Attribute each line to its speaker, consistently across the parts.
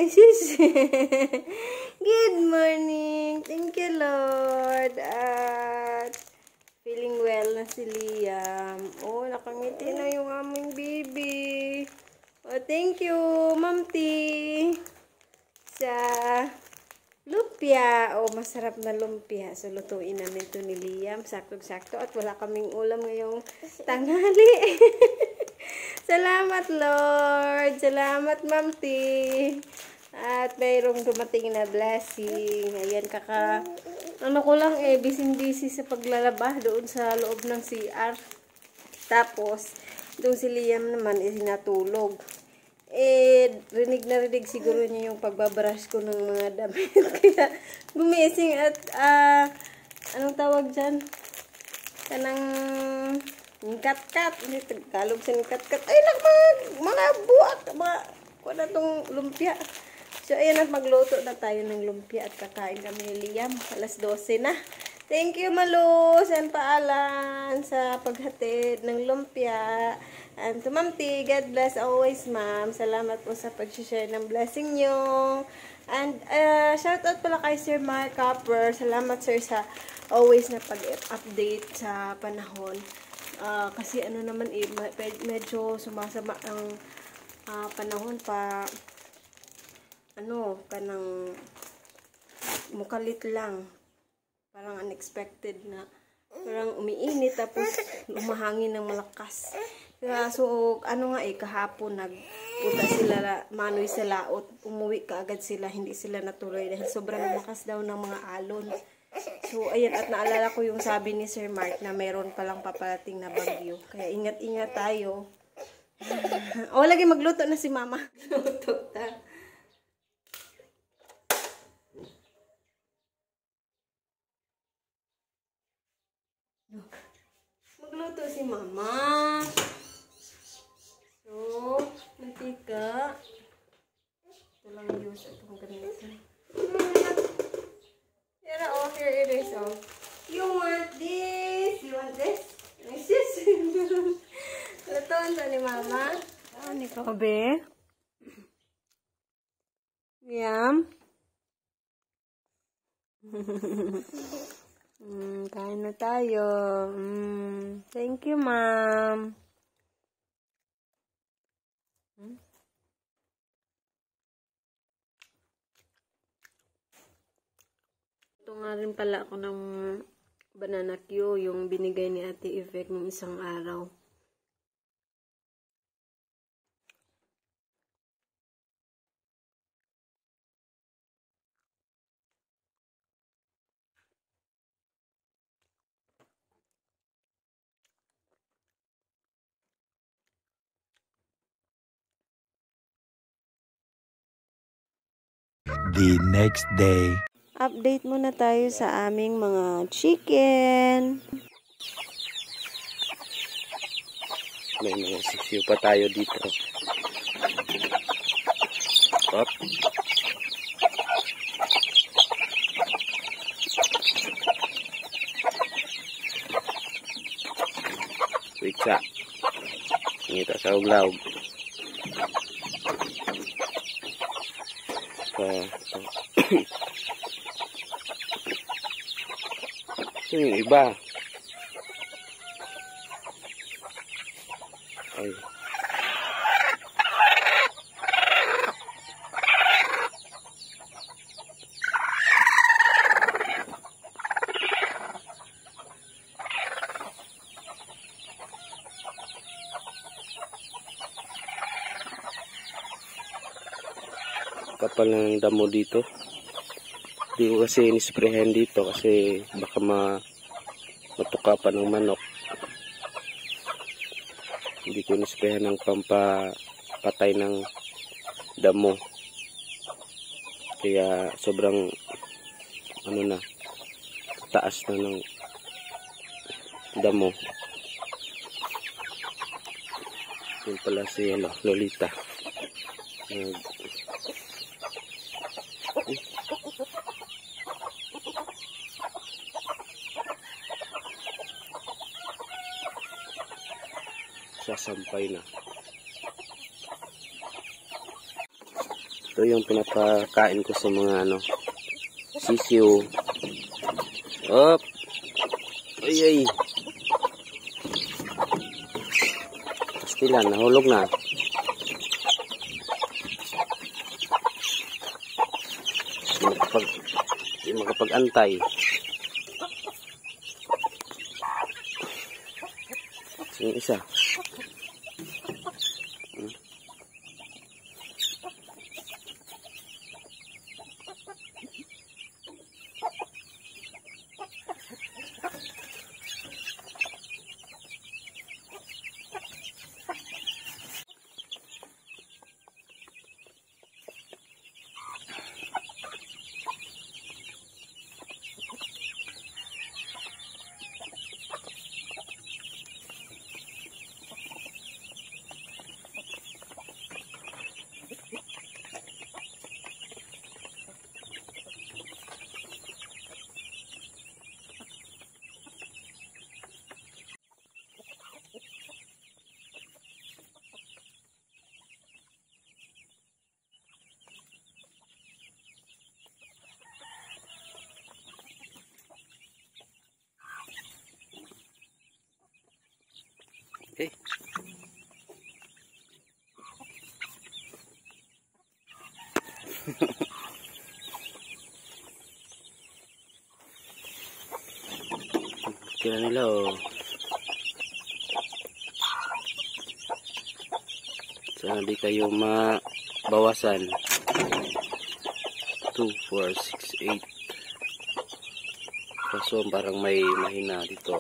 Speaker 1: sis. Good morning. Thank you, Lord. At feeling well na si Liam. Oh, nakangiti na yung aming baby. Oh, thank you, Ma'am T. Sa lumpia. Oh, masarap na lumpia. So, lutuin namin to ni Liam. Sakto-sakto. At wala kaming ulam ngayong tanghali. Salamat, Lord. Salamat, Ma'am T. At mayroong dumating na blessing. Ayan, ano ko lang busy sa paglalaba doon sa loob ng CR. Tapos, doon si Liam naman sinatulog. Rinig na rinig siguro niya yung pagbabrush ko ng mga damit. Kaya, gumising at, anong tawag dyan? Kanang kat-kat. Tagalog sa kat-kat. Ay, mga buwak. Wala tong lumpia. So, ayan at magluto na tayo ng lumpia at kakain kami ni Liam. Alas 12 na. Thank you, Malus and Paalan sa paghatid ng lumpia. And to Ma'am T, God bless always, Ma'am. Salamat po sa pag-share ng blessing nyo. And shoutout pala kay Sir Mark Copper. Salamat, Sir, sa always na pag-update sa panahon. Kasi ano naman medyo sumasama ang panahon pa kanang mukalit lang. Parang unexpected na. Parang umiinit tapos lumahangin ng malakas. Kaya so kahapon nagpunta sila Manoy sa laot. Umuwi kaagad sila, hindi sila natuloy dahil sobrang lumakas daw ng mga alon. So ayan, at naalala ko yung sabi ni Sir Mark na mayroon palang paparating na bagyo. Kaya ingat-ingat tayo. Lagi magluto na si Mama. Luto ta. Magluto si Mama. So, mantika. Ito lang yung itong ganito. Here it is. You want this? You want this? This? Lutoan to ni Mama. Ni Kobe. Yum. Kain na tayo. Thank you, Ma'am. Ito nga rin pala ako ng banana Q, yung binigay ni Ate Yvette ng isang araw.
Speaker 2: The next day.
Speaker 1: Update muna tayo sa aming mga chicken.
Speaker 3: May mga sisiyo pa tayo dito. Up. Wiksa. Ngita sa uglaw. Ito yung iba. Ay. Kapal ng damo dito. Hindi ko kasi inisprehan dito kasi baka matukapan ng manok. Hindi ko inisprehan ng pampapatay ng damo. Kaya sobrang taas na ng damo. Yun pala si Lolita. Sasampay na. Ito yung pinapakain ko sa mga ano, sisiw. Op! Ay ay! Pastilan, nahulog na. Hindi makapag-antay. Yung isa. Okay. Kira nila oh. Sana di kayo mabawasan. 2, 4, 6, 8. Kaso parang may mahina dito.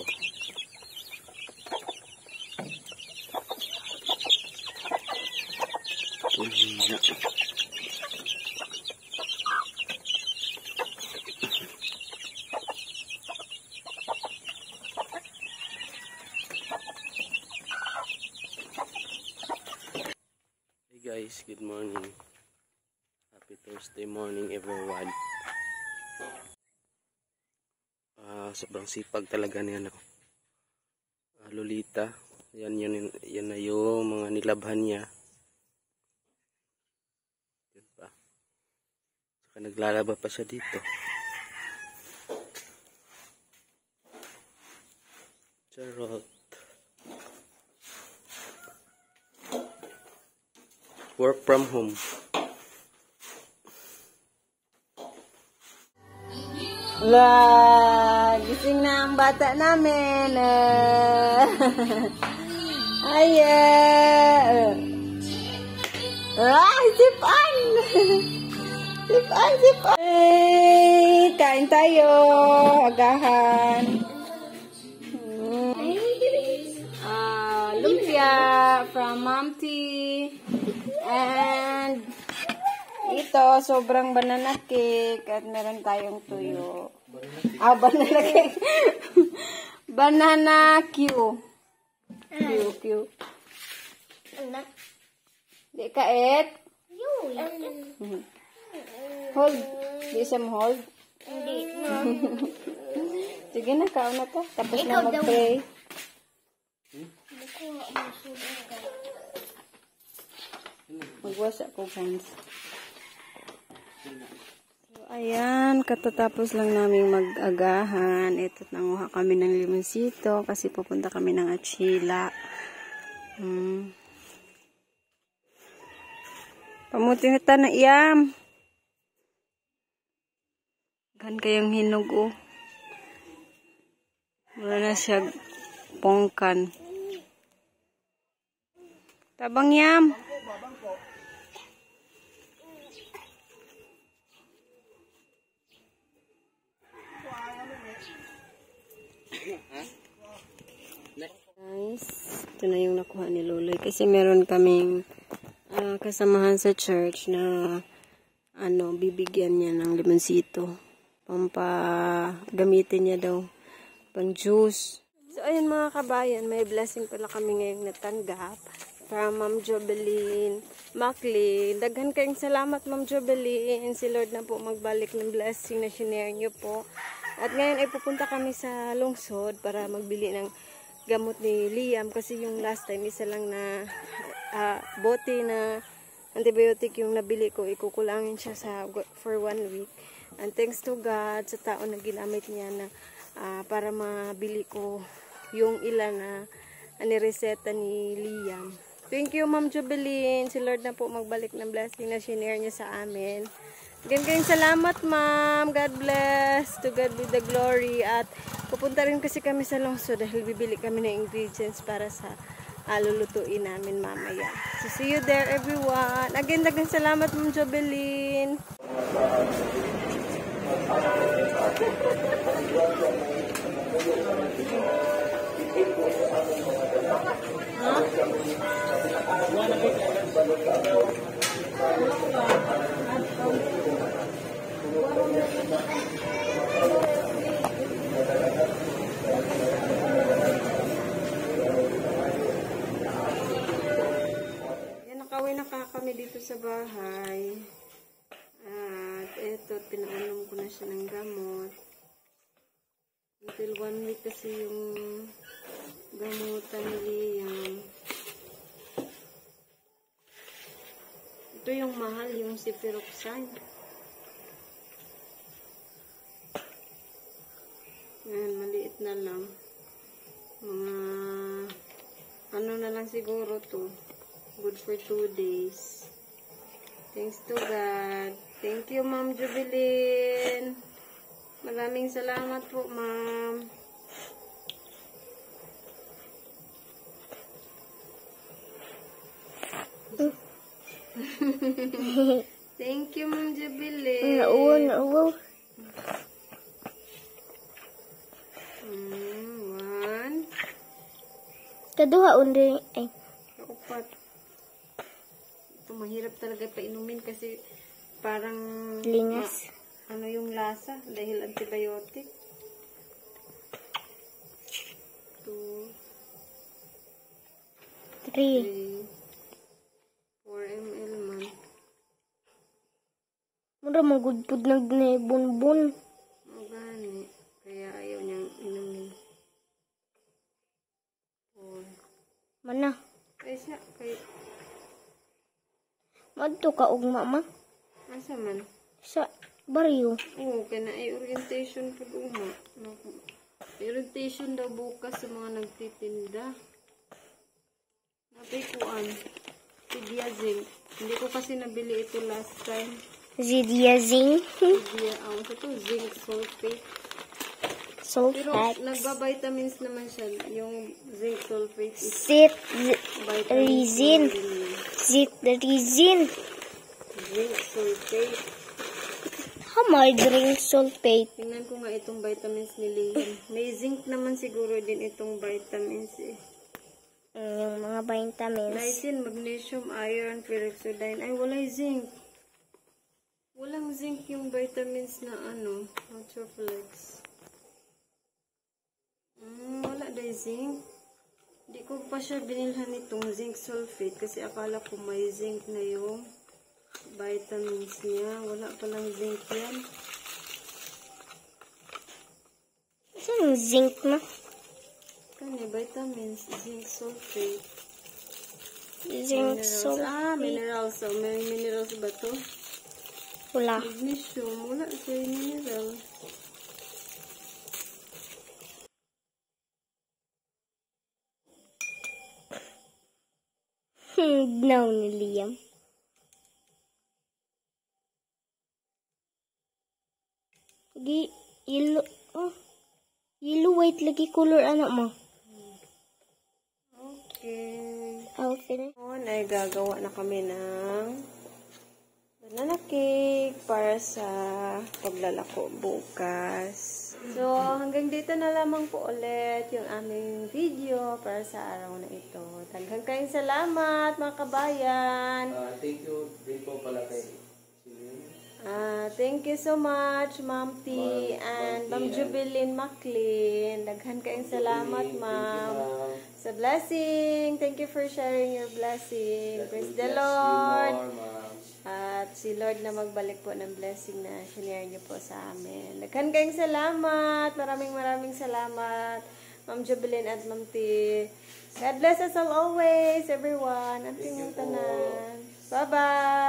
Speaker 3: Hey guys, good morning. Happy Thursday morning everyone. Sobrang sipag talaga niya, no? Lolita, yan na yung mga nilabhan niya. Naglalaba pa siya dito. Charot. Work from home.
Speaker 1: Gising na ang bata namin. Sipan! Sipan! Hey, kain tayo. Agahan. Lumpia from Mom T. And ito, sobrang banana cake. At meron tayong tuyo. Banana cake. Banana Q. Q. Di kaet? Hold. Di siya mo hold?
Speaker 2: Hindi.
Speaker 1: Sige na, kao na to. Tapos na mag-pray. Magwash ako, friends. So, ayan. Katatapos lang namin mag-agahan. Ito, nanguha kami ng limonsito kasi pupunta kami ng Achila. Pamuti na na iyam. Gan kayong hinog, oh. Wala na siya pongkan. Tabang yam. Guys, ito na yung nakuha ni Luloy. Kasi meron kaming kasamahan sa church na bibigyan niya ng limonsito. Gamitin niya daw pang juice. So, ayun mga kabayan, may blessing pala kami ngayong natanggap from Ma'am Jobeline Maclean. Daghan kayong salamat, Ma'am Jobeline. Si Lord na po magbalik ng blessing na shinare niyo po. At ngayon ay pupunta kami sa lungsod para magbili ng gamot ni Liam kasi yung last time isa lang na bote na antibiotic yung nabili ko, ikukulangin siya for 1 week. And thanks to God sa tao na ginamit niya na para mabili ko yung ilan na nireseta ni Liam. Thank you, Ma'am Jubilin. Si Lord na po magbalik ng blessing na shinare niya sa amin. Kayong salamat, Ma'am. God bless. To God be the glory. At pupunta rin kasi kami sa Longso dahil bibili kami ng ingredients para sa lulutuin namin mamaya. So, see you there, everyone. Again, dagang salamat, Ma'am Jubilin. Nakawin na kami dito sa bahay. At eto, pinainom ko na siya ng gamot. Until 1 week kasi yung gamutan ni Liam. Ito yung mahal, yung Cefiroxime. Ngayon, maliit na lang. Mga ano na lang siguro to. Good for 2 days. Thanks to God. Thank you, Ma'am Jubilin. Maraming salamat po, Ma'am. Thank you, Ma'am Jubilin.
Speaker 2: Nauwo.
Speaker 1: 1.
Speaker 2: Kaduha undi ay.
Speaker 1: Kaupat. Ito, mahirap talaga painumin kasi parang
Speaker 2: Lingas.
Speaker 1: ano yung lasa dahil antibiotic. 2,
Speaker 2: 3.
Speaker 1: 4 ml man.
Speaker 2: Mura magudpud nagbunbun.
Speaker 1: O gani. Kaya ayaw niyang inumin. 4.
Speaker 2: Mana?
Speaker 1: Kaya siya, kaya
Speaker 2: Madto ka og mama
Speaker 1: asa man?
Speaker 2: sa baryo.
Speaker 1: Oo, kaya na orientation po uma. Orientation daw bukas sa mga nagtitinda. Napikuan. Tidiazing. Hindi ko kasi nabili ito last time.
Speaker 2: Zidiazing.
Speaker 1: Ito to, zinc sulfate. Pero
Speaker 2: Sulfate.
Speaker 1: nagba-vitamins naman siya. Yung zinc sulfate is
Speaker 2: Resin. Resin.
Speaker 1: Zinc sulfate.
Speaker 2: Hamay drink sulfate.
Speaker 1: Tingnan ko nga itong vitamins ni Liam. May zinc naman siguro din itong vitamins eh.
Speaker 2: Yung mga vitamins.
Speaker 1: Lysine, magnesium, iron, pyroxidine. Ay, walay zinc. Walang zinc yung vitamins na Nutriflex. Wala dahil zinc. Di ko pa siya binilhan itong zinc sulfate kasi akala ko may zinc na yung vitamins niya. Wala palang zinc yan.
Speaker 2: Saan yung zinc na?
Speaker 1: Kani, vitamins, zinc sulfate.
Speaker 2: Zinc
Speaker 1: Minerals.
Speaker 2: sulfate.
Speaker 1: Minerals. So, may minerals ba to?
Speaker 2: Wala.
Speaker 1: Magnesium. Wala siya yung mineral.
Speaker 2: No, ni Liam. Yellow. Oh. Yellow white lagi color anak mo.
Speaker 1: Okay.
Speaker 2: Okay.
Speaker 1: Ngayon ay gagawa na kami ng banana cake para sa paglalako bukas. So, hanggang dito na lamang po ulit yung aming video para sa araw na ito. Daghang kayong salamat mga kabayan.
Speaker 3: Thank you din po pala kay
Speaker 1: Thank you so much, Ma'am T and Ma'am Jubilin McLean. Daghan kayong salamat, Ma'am, sa blessing. Thank you for sharing your blessing. Praise the Lord. At si Lord na magbalik po ng blessing na sinare niyo po sa amin. Daghan kayong salamat. Maraming salamat, Ma'am Jubilin at Ma'am T. God bless us all always, everyone. Ang tingong tanan. Bye-bye!